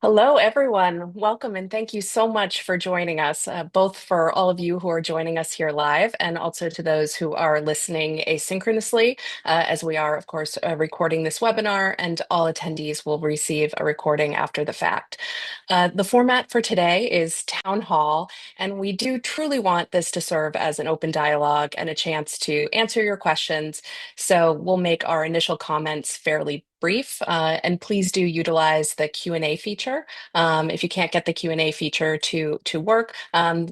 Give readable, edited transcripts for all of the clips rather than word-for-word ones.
Hello, everyone. Welcome and thank you so much for joining us, both for all of you who are joining us here live and also to those who are listening asynchronously, as we are, of course, recording this webinar, and all attendees will receive a recording after the fact. The format for today is town hall, and we do truly want this to serve as an open dialogue and a chance to answer your questions. So we'll make our initial comments fairly brief, and please do utilize the Q&A feature. If you can't get the Q&A feature to work,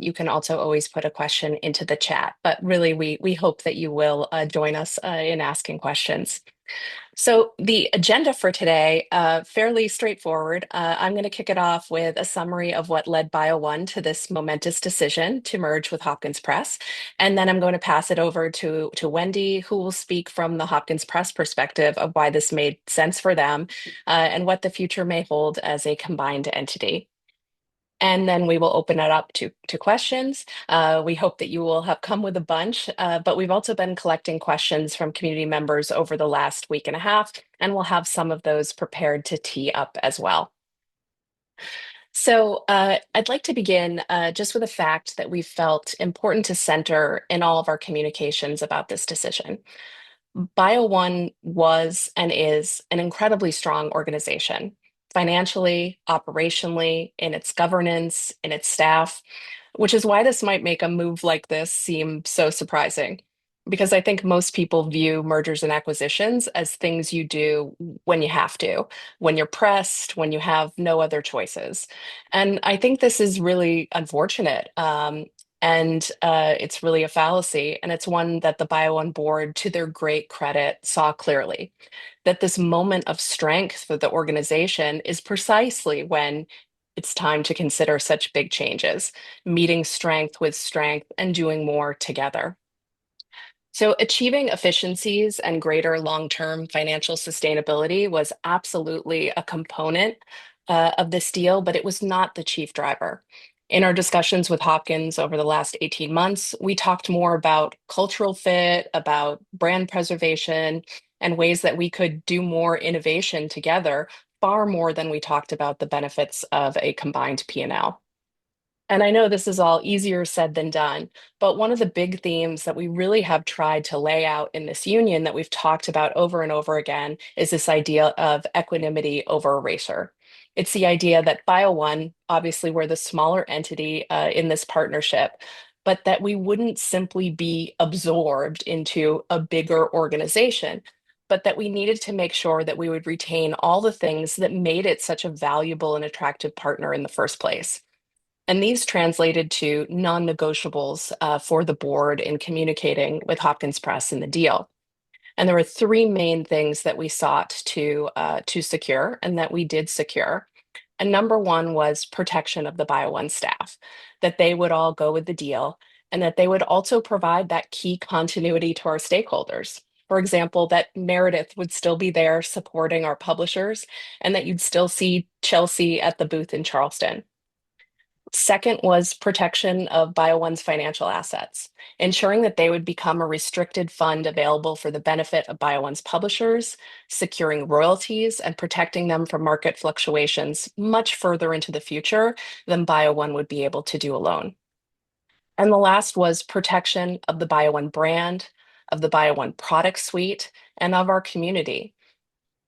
you can also always put a question into the chat. But really, we hope that you will join us in asking questions. So the agenda for today, fairly straightforward. I'm going to kick it off with a summary of what led BioOne to this momentous decision to merge with Hopkins Press. And then I'm going to pass it over to Wendy, who will speak from the Hopkins Press perspective of why this made sense for them, and what the future may hold as a combined entity. And then we will open it up to questions. We hope that you will have come with a bunch, but we've also been collecting questions from community members over the last week and a half, and we'll have some of those prepared to tee up as well. So I'd like to begin just with a fact that we felt important to center in all of our communications about this decision. BioOne was and is an incredibly strong organization, financially, operationally, in its governance, in its staff, which is why this might make a move like this seem so surprising. Because I think most people view mergers and acquisitions as things you do when you have to, when you're pressed, when you have no other choices. And I think this is really unfortunate. And it's really a fallacy. And it's one that the BioOne board, to their great credit, saw clearly that this moment of strength for the organization is precisely when it's time to consider such big changes, meeting strength with strength and doing more together. So, achieving efficiencies and greater long term financial sustainability was absolutely a component of this deal, but it was not the chief driver. In our discussions with Hopkins over the last 18 months, we talked more about cultural fit, about brand preservation, and ways that we could do more innovation together, far more than we talked about the benefits of a combined P&L. And I know this is all easier said than done, but one of the big themes that we really have tried to lay out in this union that we've talked about over and over again is this idea of equanimity over erasure. It's the idea that BioOne, obviously, we're the smaller entity in this partnership, but that we wouldn't simply be absorbed into a bigger organization, but that we needed to make sure that we would retain all the things that made it such a valuable and attractive partner in the first place. And these translated to non-negotiables for the board in communicating with Hopkins Press in the deal. And there were three main things that we sought to secure and that we did secure. And number one was protection of the BioOne staff, that they would all go with the deal and that they would also provide that key continuity to our stakeholders. For example, that Meredith would still be there supporting our publishers and that you'd still see Chelsea at the booth in Charleston. Second was protection of BioOne's financial assets, ensuring that they would become a restricted fund available for the benefit of BioOne's publishers, securing royalties and protecting them from market fluctuations much further into the future than BioOne would be able to do alone. And the last was protection of the BioOne brand, of the BioOne product suite, and of our community,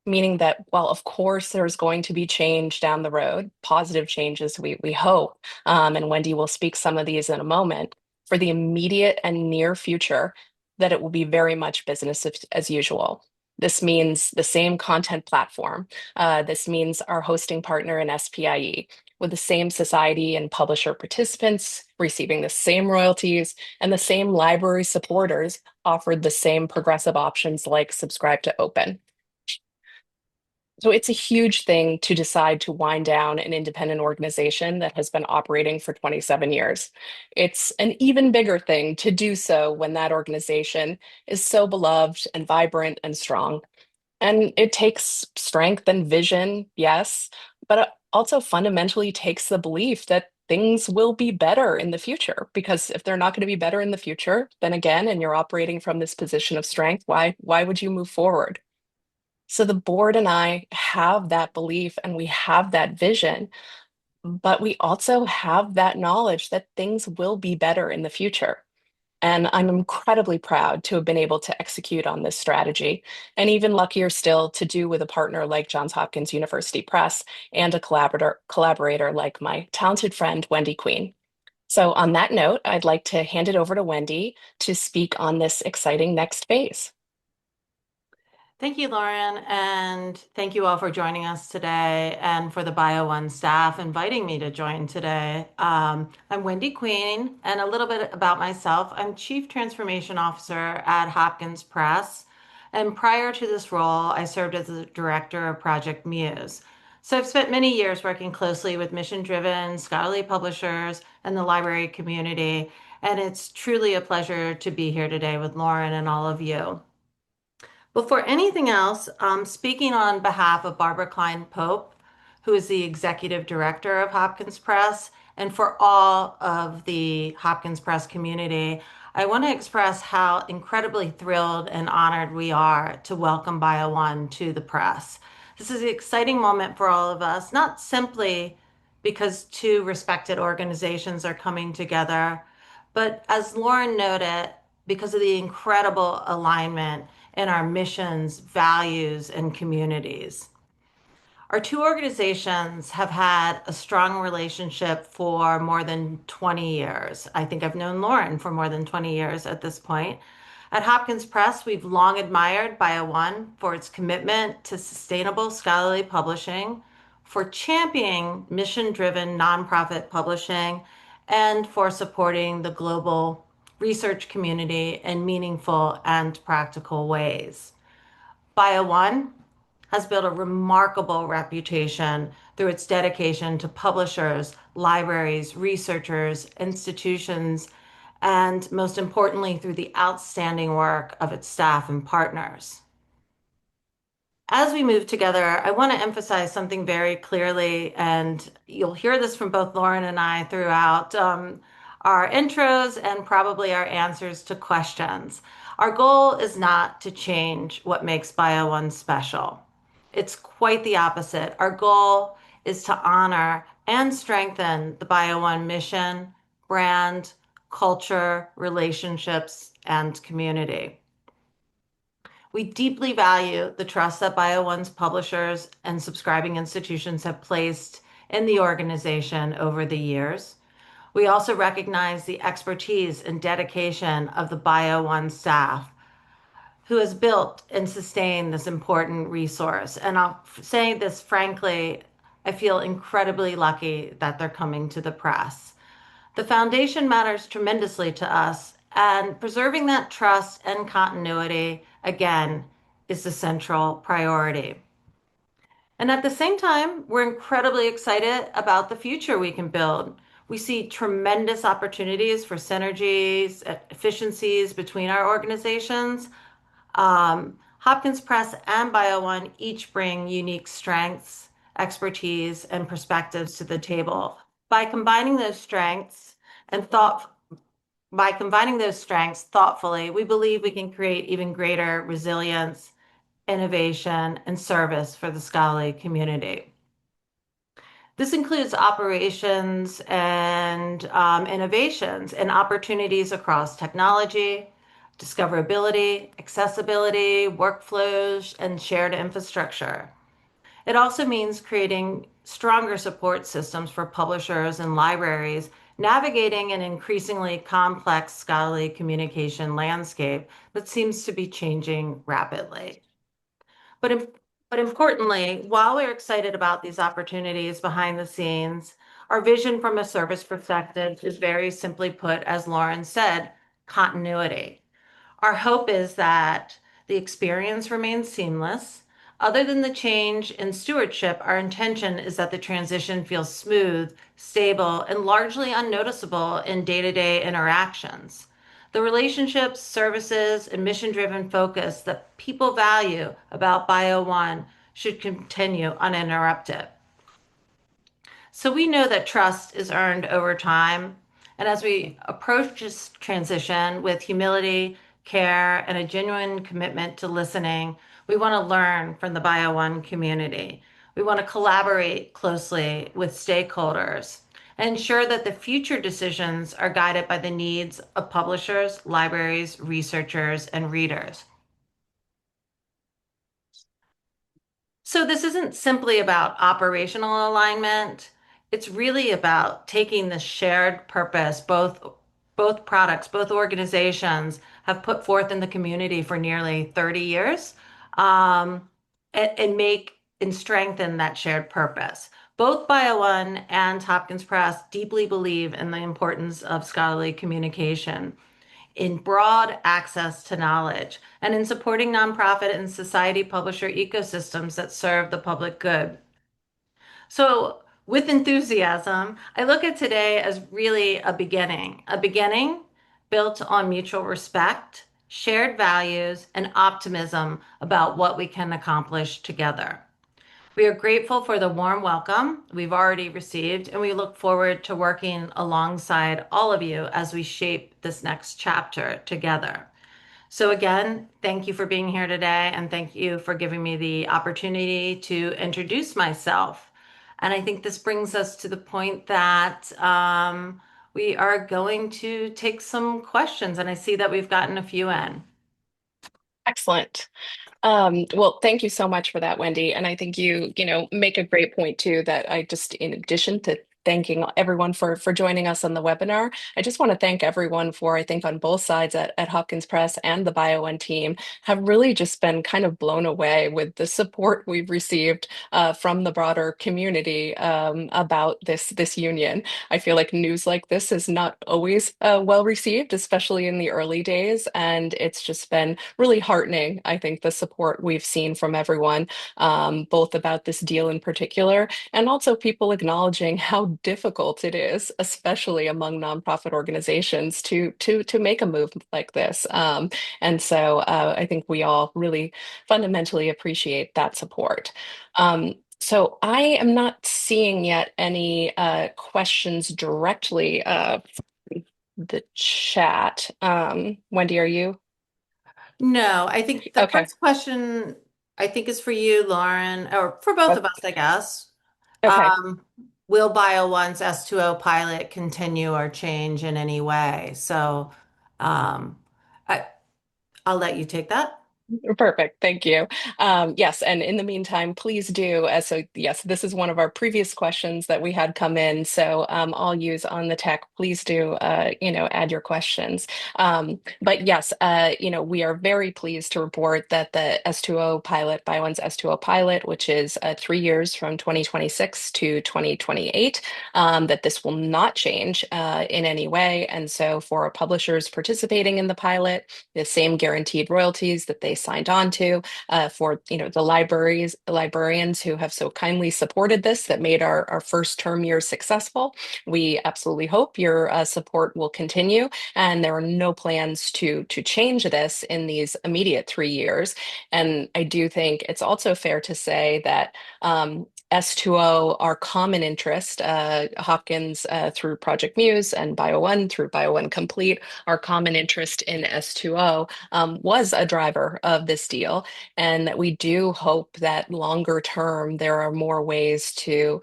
meaning that while of course there's going to be change down the road, positive changes we hope, and Wendy will speak some of these in a moment, for the immediate and near future, that it will be very much business as usual. This means the same content platform. This means our hosting partner in SPIE, with the same society and publisher participants receiving the same royalties and the same library supporters offered the same progressive options like subscribe to open. So it's a huge thing to decide to wind down an independent organization that has been operating for 27 years. It's an even bigger thing to do so when that organization is so beloved and vibrant and strong. And it takes strength and vision, yes, but it also fundamentally takes the belief that things will be better in the future. Because if they're not going to be better in the future, then again, and you're operating from this position of strength, why would you move forward? So the board and I have that belief and we have that vision, but we also have that knowledge that things will be better in the future. And I'm incredibly proud to have been able to execute on this strategy, and even luckier still to do with a partner like Johns Hopkins University Press and a collaborator like my talented friend Wendy Queen. So on that note, I'd like to hand it over to Wendy to speak on this exciting next phase. Thank you, Lauren, and thank you all for joining us today and for the BioOne staff inviting me to join today. I'm Wendy Queen, and a little bit about myself. I'm Chief Transformation Officer at Hopkins Press, and prior to this role, I served as the Director of Project MUSE. So I've spent many years working closely with mission-driven scholarly publishers and the library community, and it's truly a pleasure to be here today with Lauren and all of you. Before anything else, speaking on behalf of Barbara Klein Pope, who is the executive director of Hopkins Press, and for all of the Hopkins Press community, I want to express how incredibly thrilled and honored we are to welcome BioOne to the press. This is an exciting moment for all of us, not simply because two respected organizations are coming together, but as Lauren noted, because of the incredible alignment in our missions, values, and communities. Our two organizations have had a strong relationship for more than 20 years. I think I've known Lauren for more than 20 years at this point. At Hopkins Press, we've long admired BioOne for its commitment to sustainable scholarly publishing, for championing mission-driven nonprofit publishing, and for supporting the global research community in meaningful and practical ways. BioOne has built a remarkable reputation through its dedication to publishers, libraries, researchers, institutions, and most importantly, through the outstanding work of its staff and partners. As we move together, I want to emphasize something very clearly, and you'll hear this from both Lauren and I throughout our intros and probably our answers to questions. Our goal is not to change what makes BioOne special. It's quite the opposite. Our goal is to honor and strengthen the BioOne mission, brand, culture, relationships, and community. We deeply value the trust that BioOne's publishers and subscribing institutions have placed in the organization over the years. We also recognize the expertise and dedication of the BioOne staff who has built and sustained this important resource. And I'll say this frankly, I feel incredibly lucky that they're coming to the press. The foundation matters tremendously to us, and preserving that trust and continuity, again, is the central priority. And at the same time, we're incredibly excited about the future we can build. We see tremendous opportunities for synergies, efficiencies between our organizations. Hopkins Press and BioOne each bring unique strengths, expertise, and perspectives to the table. By combining those strengths and thought by combining those strengths thoughtfully, we believe we can create even greater resilience, innovation, and service for the scholarly community. This includes operations and innovations and opportunities across technology, discoverability, accessibility, workflows, and shared infrastructure. It also means creating stronger support systems for publishers and libraries navigating an increasingly complex scholarly communication landscape that seems to be changing rapidly. But, but importantly, while we're excited about these opportunities behind the scenes, our vision from a service perspective is very simply put, as Lauren said, continuity. Our hope is that the experience remains seamless. Other than the change in stewardship, our intention is that the transition feels smooth, stable, and largely unnoticeable in day-to-day interactions. The relationships, services, and mission-driven focus that people value about BioOne should continue uninterrupted. So we know that trust is earned over time. And as we approach this transition with humility, care, and a genuine commitment to listening, We want to learn from the BioOne community. We want to collaborate closely with stakeholders and ensure that the future decisions are guided by the needs of publishers, libraries, researchers, and readers. So this isn't simply about operational alignment. It's really about taking the shared purpose both products, both organizations have put forth in the community for nearly 30 years, and make and strengthen that shared purpose. Both BioOne and Hopkins Press deeply believe in the importance of scholarly communication, in broad access to knowledge, and in supporting nonprofit and society publisher ecosystems that serve the public good. So, with enthusiasm, I look at today as really a beginning built on mutual respect, shared values, and optimism about what we can accomplish together. We are grateful for the warm welcome we've already received, and we look forward to working alongside all of you as we shape this next chapter together. So, again, thank you for being here today, and thank you for giving me the opportunity to introduce myself. And I think this brings us to the point that we are going to take some questions, and I see that we've gotten a few in. Excellent. Well, thank you so much for that, Wendy. And I think you make a great point too, that I just, in addition to thanking everyone for joining us on the webinar, I just want to thank everyone for, I think on both sides at Hopkins Press and the BioOne team have really just been kind of blown away with the support we've received from the broader community about this union. I feel like news like this is not always well received, especially in the early days, and it's just been really heartening, I think, the support we've seen from everyone, both about this deal in particular, and also people acknowledging how difficult it is, especially among nonprofit organizations, to make a move like this. And so I think we all really fundamentally appreciate that support. So I am not seeing yet any questions directly from the chat. Wendy, are you? No, I think the Okay. first question I think is for you, Lauren, or for both Oh, of us, I guess. okay. Um, will BioOne's S2O pilot continue or change in any way? So, um, I, I'll let you take that. Perfect. Thank you. Yes, and in the meantime, please do. So, yes, this is one of our previous questions that we had come in. So, I'll use on the tech. Please do, add your questions. But yes, we are very pleased to report that the S2O pilot, BioOne's S2O pilot, which is 3 years from 2026 to 2028, that this will not change in any way. And so, for our publishers participating in the pilot, the same guaranteed royalties that they signed on to for the librarians who have so kindly supported this, that made our first term year successful. We absolutely hope your support will continue, and there are no plans to change this in these immediate 3 years. And I do think it's also fair to say that S2O, our common interest, Hopkins through Project MUSE and BioOne through BioOne Complete, our common interest in S2O was a driver of this deal, and that we do hope that longer term there are more ways to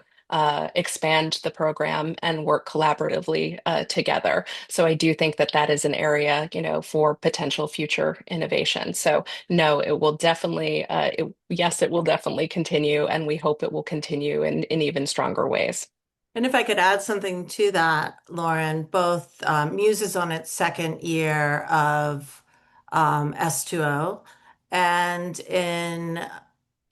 expand the program and work collaboratively together. So I do think that that is an area, for potential future innovation. So no, it will definitely, yes, it will definitely continue, and we hope it will continue in even stronger ways. And if I could add something to that, Lauren, both Muse is on its second year of S2O, and in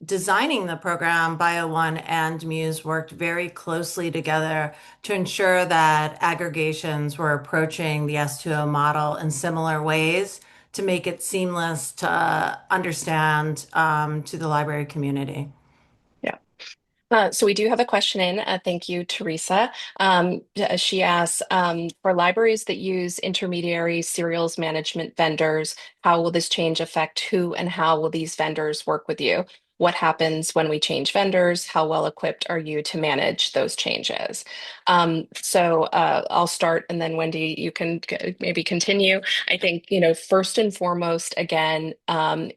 designing the program, BioOne and Muse worked very closely together to ensure that aggregations were approaching the S2O model in similar ways to make it seamless to understand to the library community. Yeah. So we do have a question in. Thank you, Teresa. She asks, for libraries that use intermediary serials management vendors, How will this change affect who and how will these vendors work with you? What happens when we change vendors? How well equipped are you to manage those changes? I'll start and then Wendy, you can maybe continue. I think, first and foremost, again,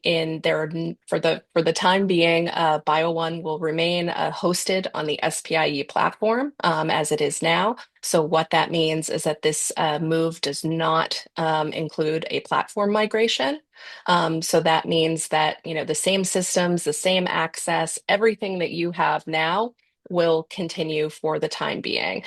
in there for the time being, BioOne will remain hosted on the SPIE platform as it is now. So what that means is that this move does not include a platform migration. So that means that, the same systems, the same access, everything that you have now will continue for the time being.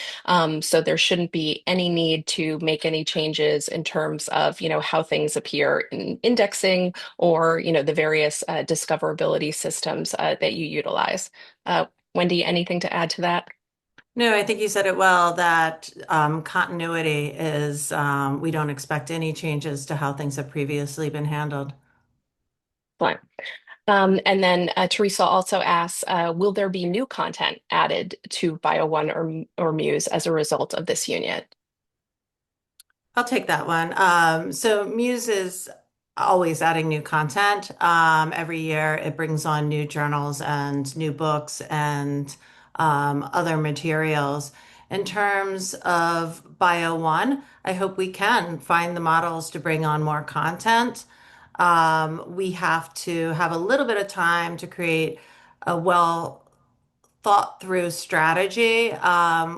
So there shouldn't be any need to make any changes in terms of, how things appear in indexing or, the various discoverability systems that you utilize. Wendy, anything to add to that? No, I think you said it well that continuity is, we don't expect any changes to how things have previously been handled. Fine. And then Teresa also asks, will there be new content added to BioOne or Muse as a result of this union? I'll take that one. So Muse is always adding new content. Every year it brings on new journals and new books and other materials. In terms of Bio One, I hope we can find the models to bring on more content. We have to have a little bit of time to create a well thought through strategy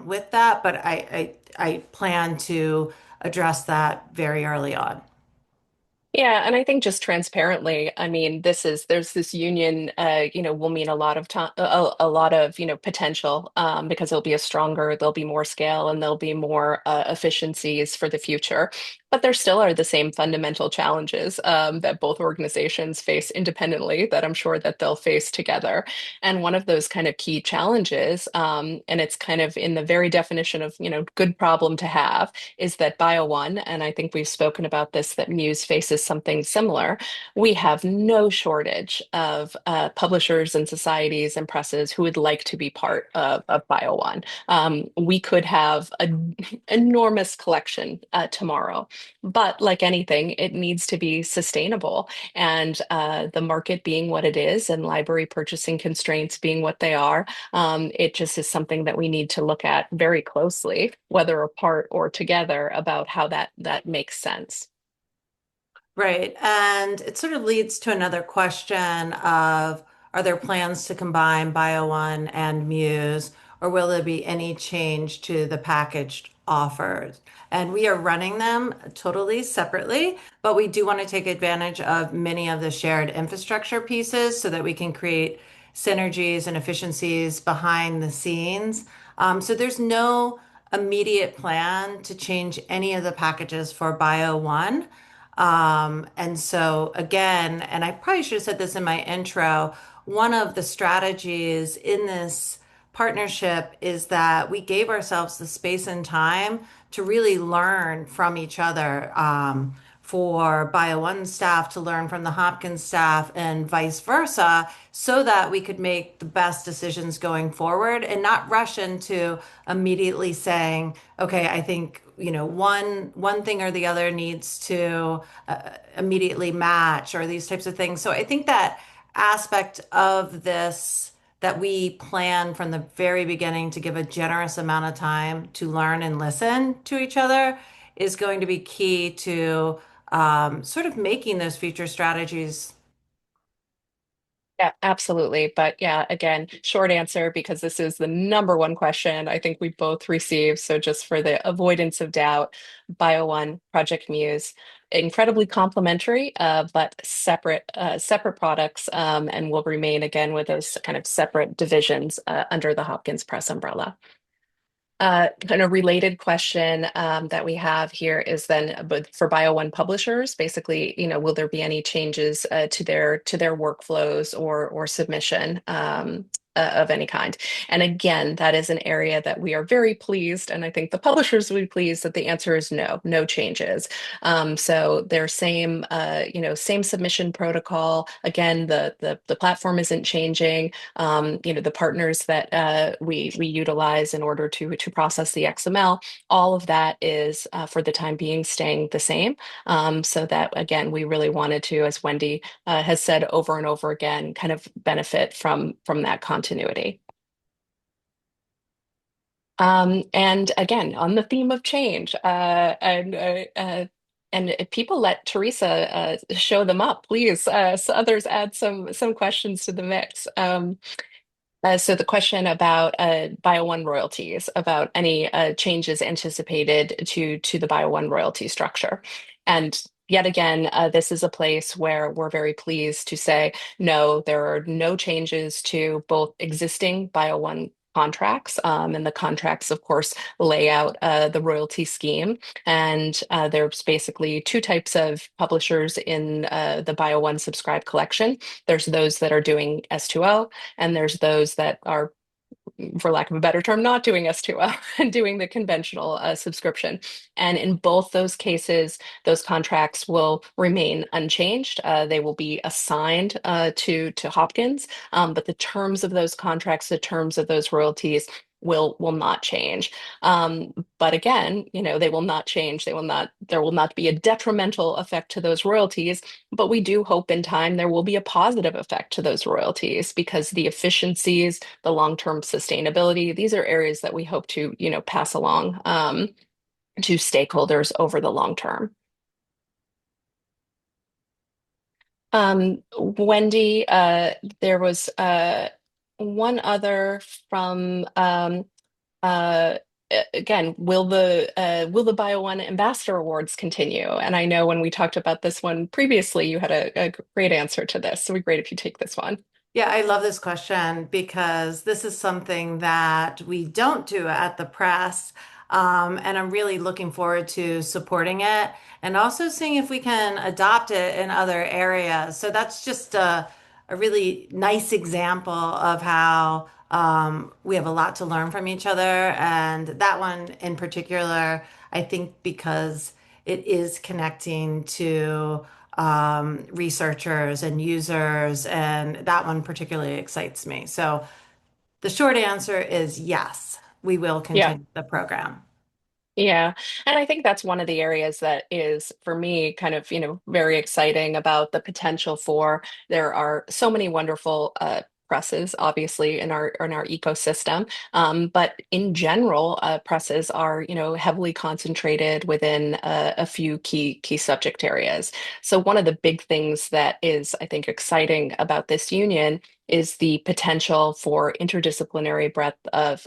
with that, but I plan to address that very early on. Yeah, and I think just transparently, I mean, there's this union, will mean a lot of time, a lot of, potential, because there'll be more scale and there'll be more efficiencies for the future. But there still are the same fundamental challenges that both organizations face independently that I'm sure that they'll face together. And one of those kind of key challenges, and it's kind of in the very definition of, good problem to have is that BioOne, and I think we've spoken about this, that Muse faces something similar. We have no shortage of publishers and societies and presses who would like to be part of BioOne. We could have an enormous collection tomorrow, but like anything, it needs to be sustainable. And the market being what it is, and library purchasing constraints being what they are, it just is something that we need to look at very closely, whether apart or together, about how that makes sense. Right. And it sort of leads to another question of, are there plans to combine BioOne and Muse, or will there be any change to the packaged offers? And we are running them totally separately, but we do want to take advantage of many of the shared infrastructure pieces so that we can create synergies and efficiencies behind the scenes. So there's no immediate plan to change any of the packages for BioOne. And so again, and I probably should have said this in my intro, one of the strategies in this partnership is that we gave ourselves the space and time to really learn from each other. For BioOne staff to learn from the Hopkins staff and vice versa, so that we could make the best decisions going forward and not rush into immediately saying, okay, I think, one thing or the other needs to immediately match or these types of things. So I think that aspect of this that we plan from the very beginning to give a generous amount of time to learn and listen to each other is going to be key to sort of making those future strategies. Yeah, absolutely. But yeah, again, short answer, because this is the number one question I think we both received. So just for the avoidance of doubt, BioOne, Project Muse, incredibly complementary, but separate products, and will remain again with those kind of separate divisions under the Hopkins Press umbrella. Kind of related question that we have here is then, but for BioOne publishers, basically, will there be any changes to their workflows or submission? of any kind. And again, that is an area that we are very pleased, and I think the publishers will be pleased that the answer is no, no changes. So their same, same submission protocol. Again, the platform isn't changing. The partners that we utilize in order to process the XML, all of that is for the time being staying the same. So that again, we really wanted to, as Wendy has said over and over again, kind of benefit from that continuity. And again, on the theme of change, and if people let Teresa show them up, please. So others add some questions to the mix. So the question about BioOne royalties, about any changes anticipated to the BioOne royalty structure. And yet again, this is a place where we're very pleased to say, no, there are no changes to both existing BioOne contracts. And the contracts, of course, lay out the royalty scheme. And there's basically two types of publishers in the BioOne subscribed collection. There's those that are doing S2O, and there's those that are, for lack of a better term, not doing S2L and doing the conventional subscription. And in both those cases, those contracts will remain unchanged. They will be assigned to Hopkins, but the terms of those contracts, the terms of those royalties will not change. But again, they will not change. There will not be a detrimental effect to those royalties, but we do hope in time there will be a positive effect to those royalties because the efficiencies, the long-term sustainability, these are areas that we hope to, pass along to stakeholders over the long term. Wendy, there was one other from uh, again, will the BioOne Ambassador Awards continue? And I know when we talked about this one previously, you had a great answer to this. So it'd be great if you take this one. Yeah, I love this question because this is something that we don't do at the press. And I'm really looking forward to supporting it and also seeing if we can adopt it in other areas. So that's just a really nice example of how we have a lot to learn from each other. And that one in particular, I think because it is connecting to researchers and users, and that one particularly excites me. So the short answer is yes, we will Yeah. continue the program. Yeah. And I think that's one of the areas that is, for me, kind of, very exciting about the potential for there are so many wonderful presses, obviously, in our ecosystem. But in general, presses are, heavily concentrated within a few key subject areas. So one of the big things that is, I think, exciting about this union is the potential for interdisciplinary breadth of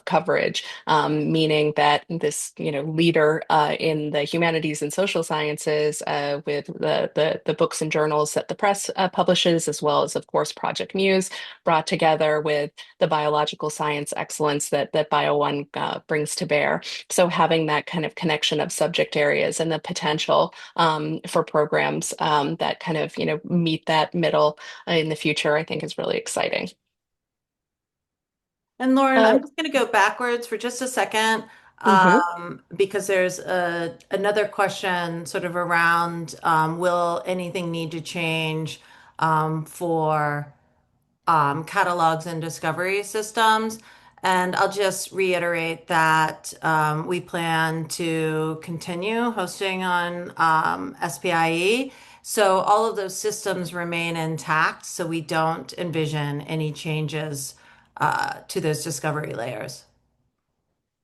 coverage, meaning that this, leader in the humanities and social sciences with the books and journals that the press publishes, as well as, of course, Project MUSE, brought together with the biological science excellence that BioOne brings to bear. So having that kind of connection of subject areas and the potential for programs that kind of, meet that middle in the future, I think is really exciting. And Lauren, Uh, I'm just going to go backwards for just a second mhm. because there's another question sort of around will anything need to change for catalogs and discovery systems. And I'll just reiterate that we plan to continue hosting on SPIE. So all of those systems remain intact. So we don't envision any changes to those discovery layers.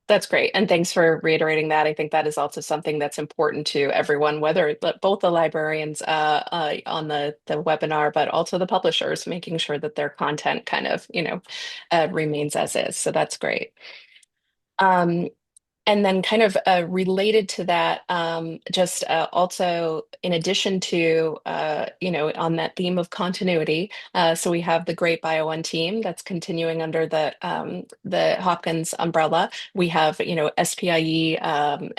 That's great. And thanks for reiterating that. I think that is also something that's important to everyone, whether both the librarians on the webinar, but also the publishers, making sure that their content kind of, remains as is. So that's great. Um, And then, kind of related to that, just also in addition to, on that theme of continuity, so we have the great BioOne team that's continuing under the Hopkins umbrella. We have, SPIE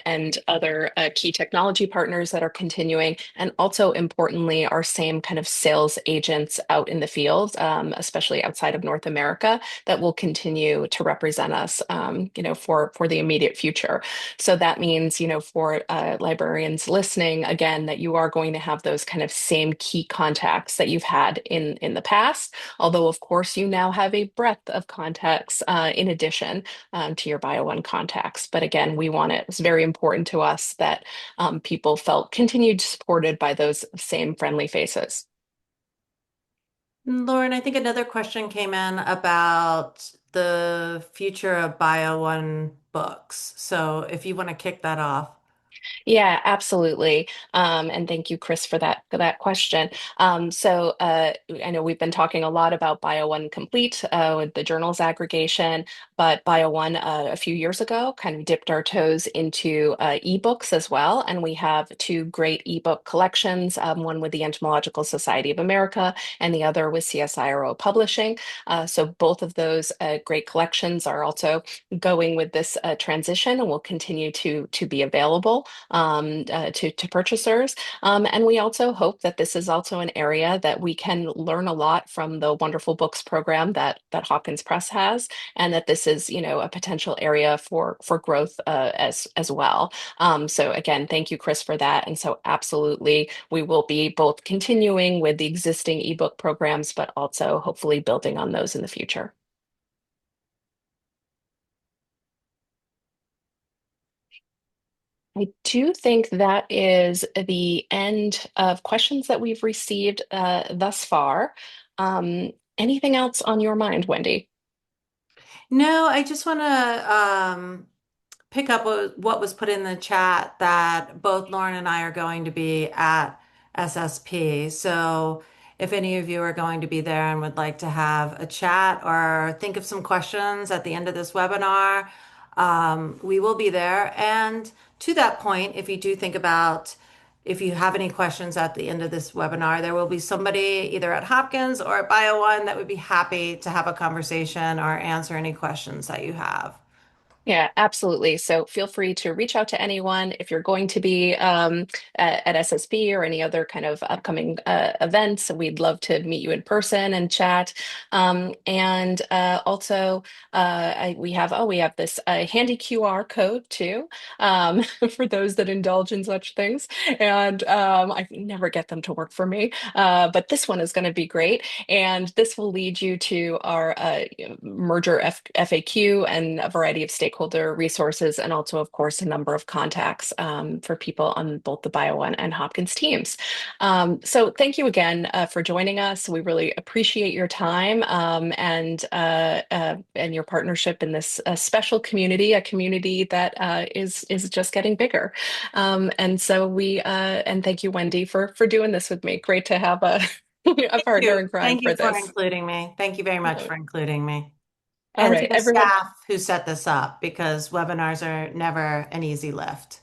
and other key technology partners that are continuing, and also importantly, our same kind of sales agents out in the field, especially outside of North America, that will continue to represent us, for the immediate future. So that means, for librarians listening, again, that you are going to have those kind of same key contacts that you've had in the past. Although, of course, you now have a breadth of contacts in addition to your BioOne contacts. But again, it's very important to us that people felt continued supported by those same friendly faces. Lauren, I think another question came in about the future of BioOne books. So if you want to kick that off. Yeah, absolutely. And thank you, Chris, for that question. I know we've been talking a lot about BioOne Complete with the journals aggregation, but BioOne a few years ago kind of dipped our toes into ebooks as well, and we have two great ebook collections. One with the Entomological Society of America, and the other with CSIRO Publishing. So both of those great collections are also going with this transition and will continue to be available to purchasers. And we also hope that this is also an area that we can learn a lot from the wonderful books program that Hopkins Press has, and that this is, a potential area for growth as well. So again, thank you, Chris, for that. And so absolutely, we will be both continuing with the existing ebook programs, but also hopefully building on those in the future. I do think that is the end of questions that we've received thus far. Anything else on your mind, Wendy? No, I just want to pick up what was put in the chat that both Lauren and I are going to be at SSP. So if any of you are going to be there and would like to have a chat or think of some questions at the end of this webinar, we will be there. And to that point, if you do think about if you have any questions at the end of this webinar, there will be somebody either at Hopkins or at BioOne that would be happy to have a conversation or answer any questions that you have. Yeah, absolutely. So feel free to reach out to anyone if you're going to be at SSP or any other kind of upcoming events. We'd love to meet you in person and chat. And also, we have this handy QR code too, for those that indulge in such things. And I never get them to work for me, but this one is going to be great. And this will lead you to our merger FAQ and a variety of stakeholder resources, and also, of course, a number of contacts for people on both the BioOne and Hopkins teams. So thank you again for joining us. We really appreciate your time and your partnership in this special community, a community that is just getting bigger. And thank you, Wendy, for doing this with me. Great to have a a Thank partner you. in crime Thank you for for this. including me. Thank you very much for including me. All And to right, the everyone. staff who set this up, because webinars are never an easy lift.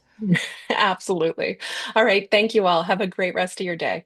Absolutely. All right. Thank you all. Have a great rest of your day.